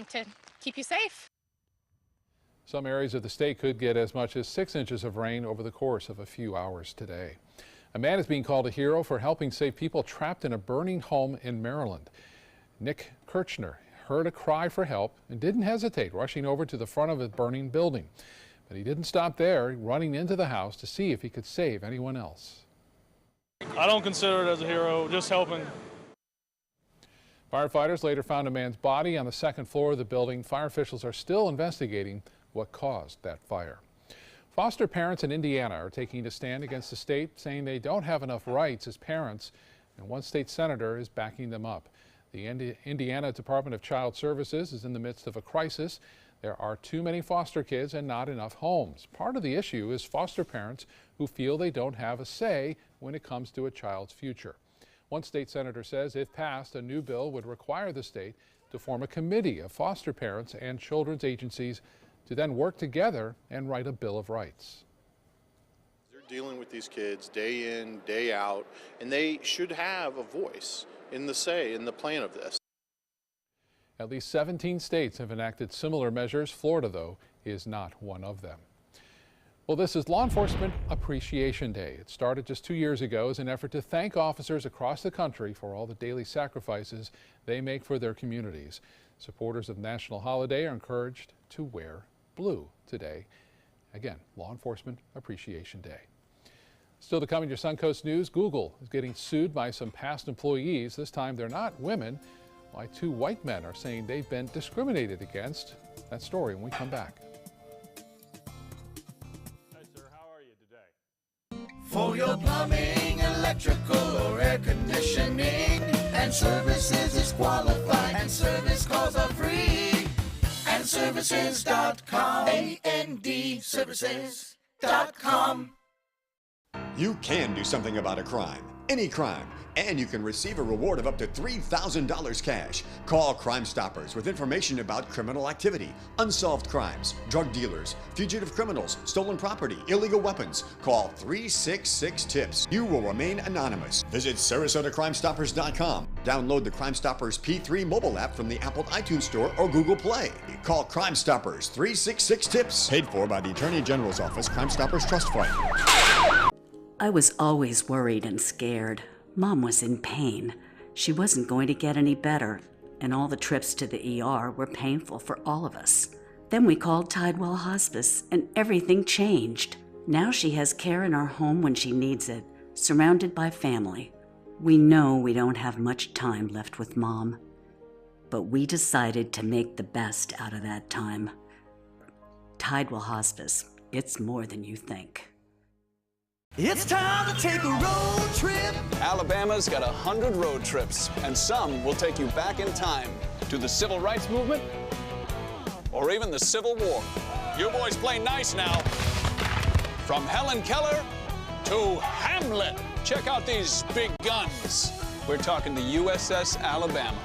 to keep you safe. Some areas of the state could get as much as 6 inches of rain over the course of a few hours today. A man is being called a hero for helping save people trapped in a burning home in Maryland. Nick Kirchner heard a cry for help and didn't hesitate, rushing over to the front of a burning building. But he didn't stop there, running into the house to see if he could save anyone else. I don't consider it as a hero, just helping. Firefighters later found a man's body on the second floor of the building. Fire officials are still investigating what caused that fire. Foster parents in Indiana are taking a stand against the state, saying they don't have enough rights as parents, and one state senator is backing them up. The Indiana Department of Child Services is in the midst of a crisis. There are too many foster kids and not enough homes. Part of the issue is foster parents who feel they don't have a say when it comes to a child's future. One state senator says if passed, a new bill would require the state to form a committee of foster parents and children's agencies to then work together and write a Bill of Rights. They're dealing with these kids day in, day out, and they should have a voice in the say, in the plan of this. At least 17 states have enacted similar measures. Florida, though, is not one of them. Well, this is Law Enforcement Appreciation Day. It started just 2 years ago as an effort to thank officers across the country for all the daily sacrifices they make for their communities. Supporters of the national holiday are encouraged to wear blue today. Again, Law Enforcement Appreciation Day. Still to come in your Suncoast News, Google is getting sued by some past employees. This time they're not women. Why two white men are saying they've been discriminated against. That story when we come back. Hi, sir. How are you today? For your plumbing, electrical, or air conditioning, and services is qualified, and service calls are free. AndServices.com. AndServices.com. You can do something about a crime, any crime, and you can receive a reward of up to $3,000 cash. Call Crime Stoppers with information about criminal activity, unsolved crimes, drug dealers, fugitive criminals, stolen property, illegal weapons. Call 366-TIPS. You will remain anonymous. Visit SarasotaCrimeStoppers.com. Download the Crime Stoppers P3 mobile app from the Apple iTunes Store or Google Play. Call Crime Stoppers 366-TIPS. Paid for by the Attorney General's Office Crime Stoppers Trust Fund. I was always worried and scared. Mom was in pain. She wasn't going to get any better, and all the trips to the ER were painful for all of us. Then we called Tidewell Hospice, and everything changed. Now she has care in our home when she needs it, surrounded by family. We know we don't have much time left with Mom, but we decided to make the best out of that time. Tidewell Hospice, it's more than you think. It's time to take a road trip. Alabama's got 100 road trips, and some will take you back in time to the Civil Rights Movement or even the Civil War. You boys play nice now. From Helen Keller to Hamlet. Check out these big guns. We're talking the USS Alabama.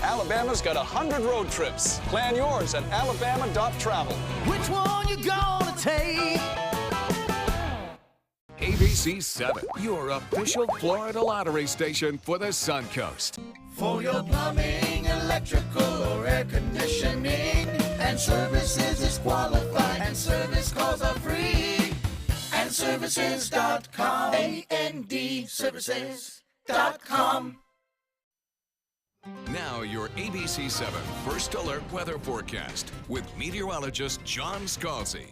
Alabama's got 100 road trips. Plan yours at alabama.travel. Which one you gonna take? ABC 7, your official Florida lottery station for the Suncoast. For your plumbing, electrical, or air conditioning, and services is qualified, and service calls are free. AndServices.com. AndServices.com. Now your ABC 7 First Alert weather forecast with meteorologist John Scalzi.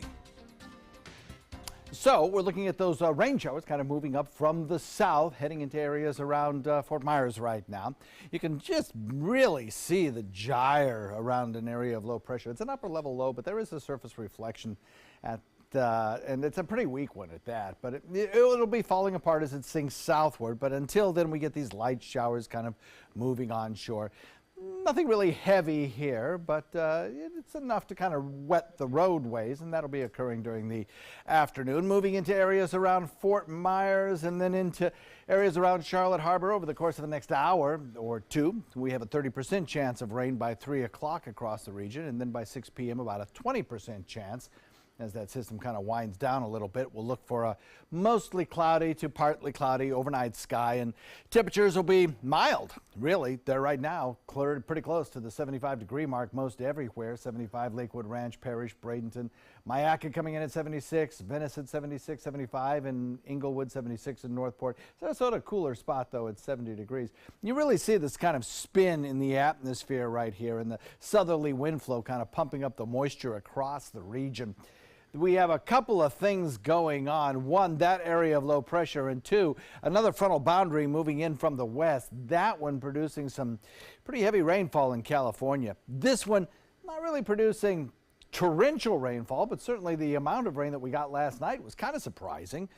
So we're looking at those rain showers kind of moving up from the south, heading into areas around Fort Myers right now. You can just really see the gyre around an area of low pressure. It's an upper level low, but there is a surface reflection at and it's a pretty weak one at that, but it'll be falling apart as it sinks southward. But until then, we get these light showers kind of moving onshore. Nothing really heavy here, but it's enough to kind of wet the roadways, and that'll be occurring during the afternoon. Moving into areas around Fort Myers and then into areas around Charlotte Harbor over the course of the next hour or two. We have a 30% chance of rain by 3 o'clock across the region, and then by 6 p.m. about a 20% chance. As that system kind of winds down a little bit, we'll look for a mostly cloudy to partly cloudy overnight sky, and temperatures will be mild. Really, they're right now cleared pretty close to the 75-degree mark most everywhere. 75 Lakewood Ranch, Parrish, Bradenton, Myakka coming in at 76, Venice at 76, 75, and Inglewood 76 in Northport. Sarasota, cooler spot though at 70 degrees. You really see this kind of spin in the atmosphere right here, and the southerly wind flow kind of pumping up the moisture across the region. we have a couple of things going on. One, that area of low pressure, and two, another frontal boundary moving in from the west. That one producing some pretty heavy rainfall in California. This one not really producing torrential rainfall, but certainly the amount of rain that we got last night was kind of surprising.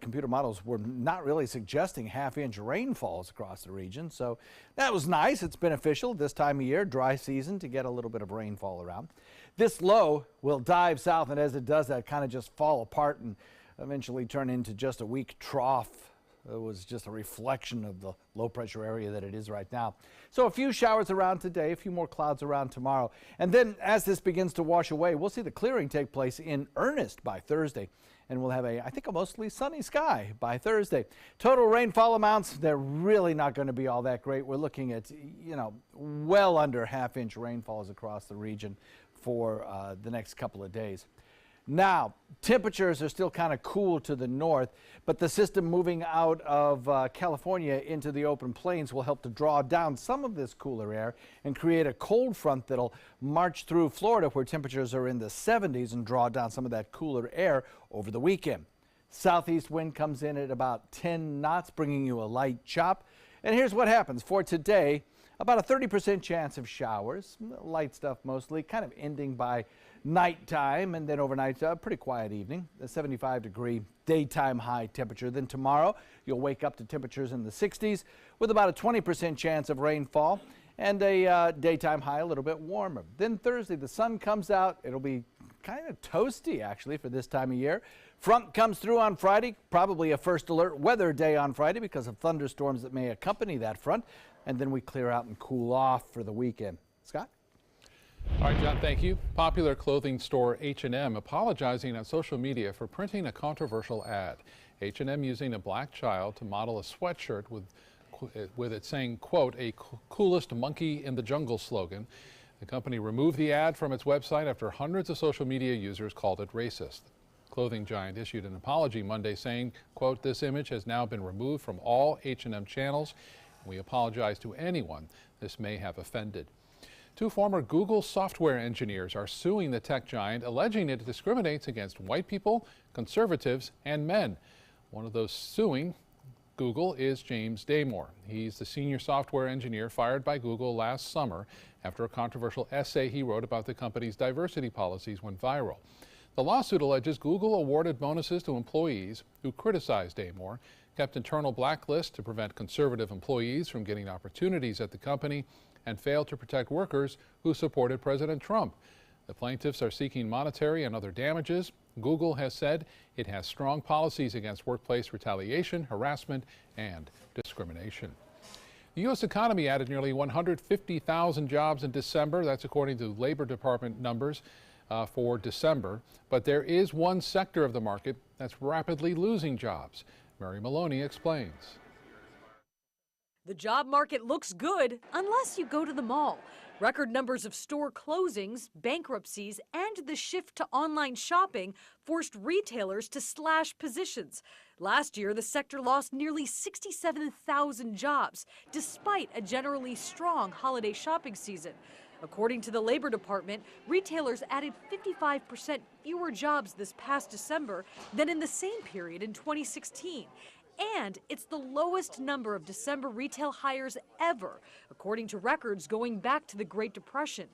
Computer models were not really suggesting half-inch rainfalls across the region, so that was nice. It's beneficial this time of year, dry season, to get a little bit of rainfall around. This low will dive south, and as it does that, kind of just fall apart and eventually turn into just a weak trough. It was just a reflection of the low pressure area that it is right now. So a few showers around today, a few more clouds around tomorrow. And then as this begins to wash away, we'll see the clearing take place in earnest by Thursday. And we'll have I think, a mostly sunny sky by Thursday. Total rainfall amounts, they're really not going to be all that great. We're looking at, well under half-inch rainfalls across the region for the next couple of days. Now, temperatures are still kind of cool to the north, but the system moving out of California into the open plains will help to draw down some of this cooler air and create a cold front that'll march through Florida, where temperatures are in the 70s, and draw down some of that cooler air over the weekend. Southeast wind comes in at about 10 knots, bringing you a light chop. And here's what happens for today. About a 30% chance of showers, light stuff mostly, kind of ending by nighttime, and then overnight, pretty quiet evening, a 75-degree daytime high temperature. Then tomorrow, you'll wake up to temperatures in the 60s with about a 20% chance of rainfall and a daytime high a little bit warmer. Then Thursday, the sun comes out. It'll be kind of toasty, actually, for this time of year. Front comes through on Friday, probably a first alert weather day on Friday because of thunderstorms that may accompany that front. And then we clear out and cool off for the weekend. Scott? All right, John, thank you. Popular clothing store H&M apologizing on social media for printing a controversial ad. H&M using a black child to model a sweatshirt with it saying, quote, "a coolest monkey in the jungle" slogan. The company removed the ad from its website after hundreds of social media users called it racist. Clothing giant issued an apology Monday saying, quote, "This image has now been removed from all H&M channels. We apologize to anyone this may have offended." Two former Google software engineers are suing the tech giant, alleging it discriminates against white people, conservatives, and men. One of those suing Google is James Damore. He's the senior software engineer fired by Google last summer after a controversial essay he wrote about the company's diversity policies went viral. The lawsuit alleges Google awarded bonuses to employees who criticized Damore, kept internal blacklists to prevent conservative employees from getting opportunities at the company, and failed to protect workers who supported President Trump. The plaintiffs are seeking monetary and other damages. Google has said it has strong policies against workplace retaliation, harassment, and discrimination. The U.S. economy added nearly 150,000 jobs in December. That's according to Labor Department numbers for December. But there is one sector of the market that's rapidly losing jobs. Mary Maloney explains. The job market looks good unless you go to the mall. Record numbers of store closings, bankruptcies, and the shift to online shopping forced retailers to slash positions. Last year, the sector lost nearly 67,000 jobs, despite a generally strong holiday shopping season. According to the Labor Department, retailers added 55% fewer jobs this past December than in the same period in 2016. And it's the lowest number of December retail hires ever, according to records going back to the Great Depression.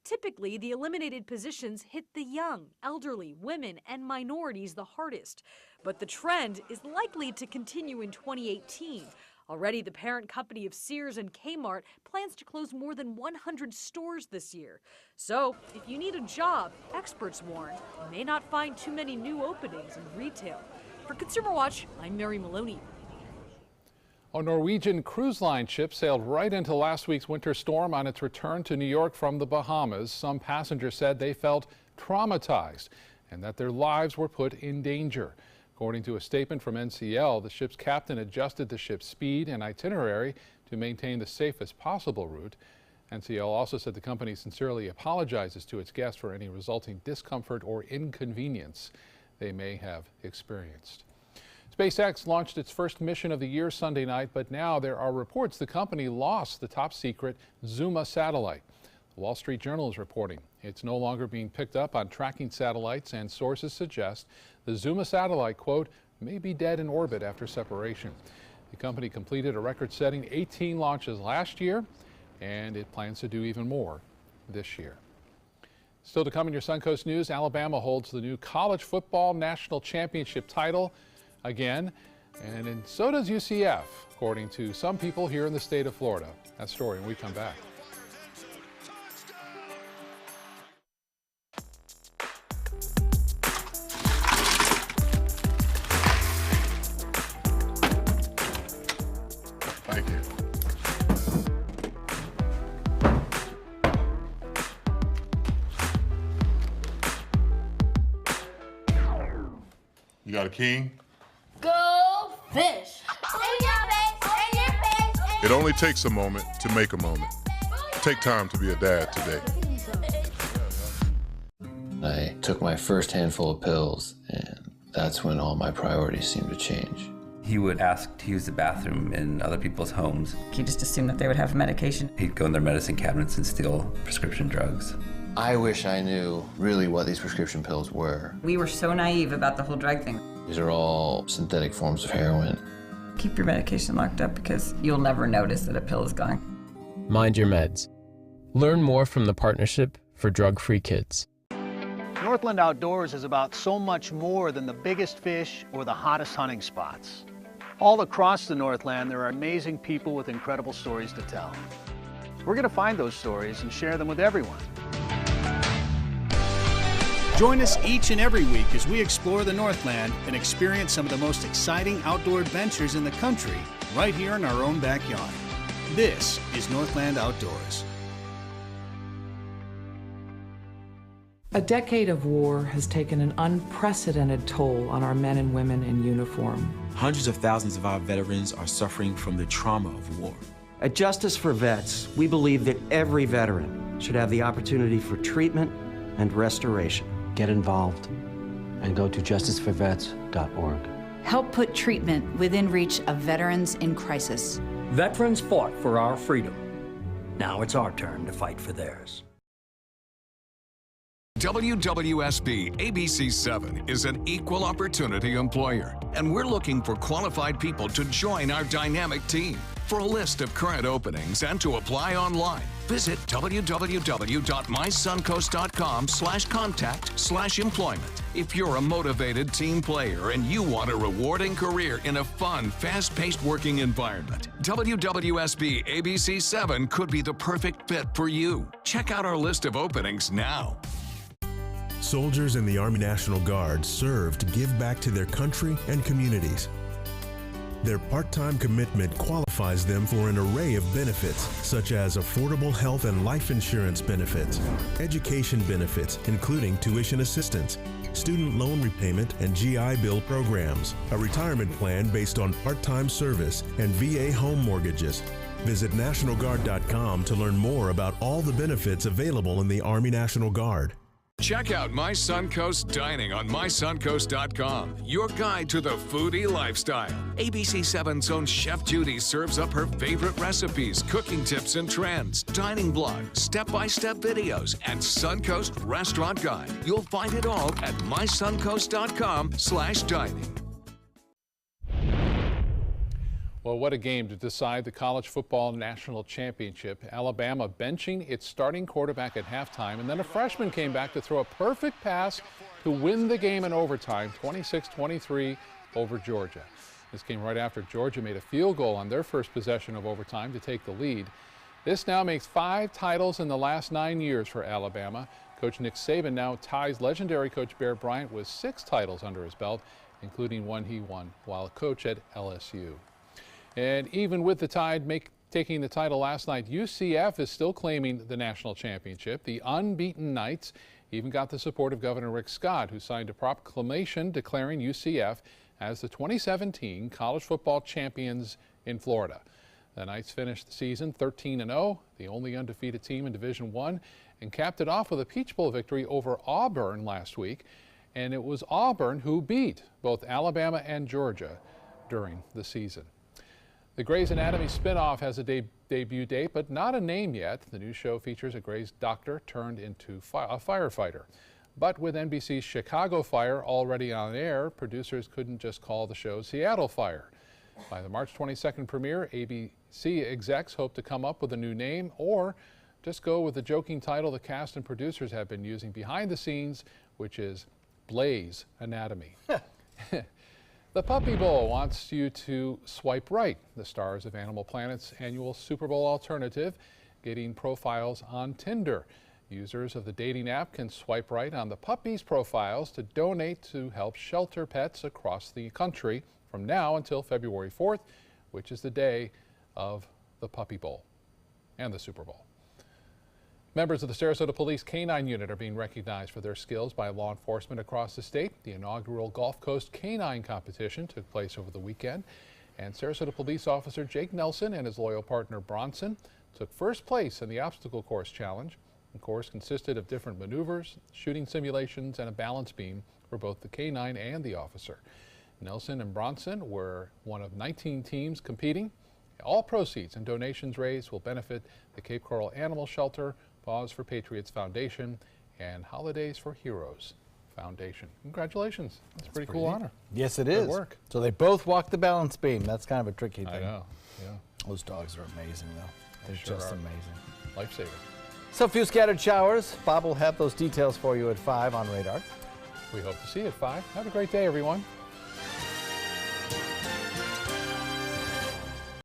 Typically, the eliminated positions hit the young, elderly, women, and minorities the hardest. But the trend is likely to continue in 2018. Already, the parent company of Sears and Kmart plans to close more than 100 stores this year. So, if you need a job, experts warn, you may not find too many new openings in retail. For Consumer Watch, I'm Mary Maloney. A Norwegian cruise line ship sailed right into last week's winter storm on its return to New York from the Bahamas. Some passengers said they felt traumatized and that their lives were put in danger. According to a statement from NCL, the ship's captain adjusted the ship's speed and itinerary to maintain the safest possible route. NCL also said the company sincerely apologizes to its guests for any resulting discomfort or inconvenience they may have experienced. SpaceX launched its first mission of the year Sunday night, but now there are reports the company lost the top secret Zuma satellite. The Wall Street Journal is reporting it's no longer being picked up on tracking satellites, and sources suggest the Zuma satellite, quote, may be dead in orbit after separation. The company completed a record-setting 18 launches last year, and it plans to do even more this year. Still to come in your Suncoast News, Alabama holds the new college football national championship title again, and so does UCF, according to some people here in the state of Florida. That story when we come back. Thank you. You got a king? Go fish. It only takes a moment to make a moment. Take time to be a dad today. I took my first handful of pills, and that's when all my priorities seemed to change. He would ask to use the bathroom in other people's homes. He just assumed that they would have medication. He'd go in their medicine cabinets and steal prescription drugs. I wish I knew really what these prescription pills were. We were so naive about the whole drug thing. These are all synthetic forms of heroin. Keep your medication locked up because you'll never notice that a pill is gone. Mind your meds. Learn more from the Partnership for Drug-Free Kids. Northland Outdoors is about so much more than the biggest fish or the hottest hunting spots. All across the Northland, there are amazing people with incredible stories to tell. We're going to find those stories and share them with everyone. Join us each and every week as we explore the Northland and experience some of the most exciting outdoor adventures in the country right here in our own backyard. This is Northland Outdoors. A decade of war has taken an unprecedented toll on our men and women in uniform. Hundreds of thousands of our veterans are suffering from the trauma of war. At Justice for Vets, we believe that every veteran should have the opportunity for treatment and restoration. Get involved and go to justiceforvets.org. Help put treatment within reach of veterans in crisis. Veterans fought for our freedom. Now it's our turn to fight for theirs. WWSB ABC7 is an equal opportunity employer, and we're looking for qualified people to join our dynamic team. For a list of current openings and to apply online, visit www.mysuncoast.com/contact/employment. If you're a motivated team player and you want a rewarding career in a fun, fast-paced working environment, WWSB ABC7 could be the perfect fit for you. Check out our list of openings now. Soldiers in the Army National Guard serve to give back to their country and communities. Their part-time commitment qualifies them for an array of benefits, such as affordable health and life insurance benefits, education benefits, including tuition assistance, student loan repayment and GI Bill programs, a retirement plan based on part-time service, and VA home mortgages. Visit NationalGuard.com to learn more about all the benefits available in the Army National Guard. Check out My Suncoast Dining on MySuncoast.com, your guide to the foodie lifestyle. ABC7's own Chef Judy serves up her favorite recipes, cooking tips and trends, dining blogs, step-by-step videos, and Suncoast Restaurant Guide. You'll find it all at MySuncoast.com/dining. Well, what a game to decide the college football national championship. Alabama benching its starting quarterback at halftime, and then a freshman came back to throw a perfect pass to win the game in overtime, 26-23 over Georgia. This came right after Georgia made a field goal on their first possession of overtime to take the lead. This now makes 5 titles in the last 9 years for Alabama. Coach Nick Saban now ties legendary coach Bear Bryant with 6 titles under his belt, including one he won while a coach at LSU. And even with the Tide taking the title last night, UCF is still claiming the national championship. The unbeaten Knights even got the support of Governor Rick Scott, who signed a proclamation declaring UCF as the 2017 college football champions in Florida. The Knights finished the season 13-0, the only undefeated team in Division I, and capped it off with a Peach Bowl victory over Auburn last week. And it was Auburn who beat both Alabama and Georgia during the season. The Grey's Anatomy spinoff has a debut date, but not a name yet. The new show features a Grey's doctor turned into a firefighter. But with NBC's Chicago Fire already on air, producers couldn't just call the show Seattle Fire. By the March 22nd premiere, ABC execs hope to come up with a new name or just go with the joking title the cast and producers have been using behind the scenes, which is Blaze Anatomy. The Puppy Bowl wants you to swipe right. The stars of Animal Planet's annual Super Bowl alternative, getting profiles on Tinder. Users of the dating app can swipe right on the puppies' profiles to donate to help shelter pets across the country from now until February 4th, which is the day of the Puppy Bowl and the Super Bowl. Members of the Sarasota Police Canine Unit are being recognized for their skills by law enforcement across the state. The inaugural Gulf Coast Canine Competition took place over the weekend, and Sarasota Police Officer Jake Nelson and his loyal partner Bronson took first place in the obstacle course challenge. The course consisted of different maneuvers, shooting simulations, and a balance beam for both the canine and the officer. Nelson and Bronson were one of 19 teams competing. All proceeds and donations raised will benefit the Cape Coral Animal Shelter, Paws for Patriots Foundation, and Holidays for Heroes Foundation. Congratulations. That's a pretty cool honor. Yes, it is. Good work. So they both walk the balance beam. That's kind of a tricky thing. I know, yeah. Those dogs are amazing, though. They're sure just are. amazing. Lifesaver. So a few scattered showers. Bob will have those details for you at 5 on Radar. We hope to see you at 5. Have a great day, everyone.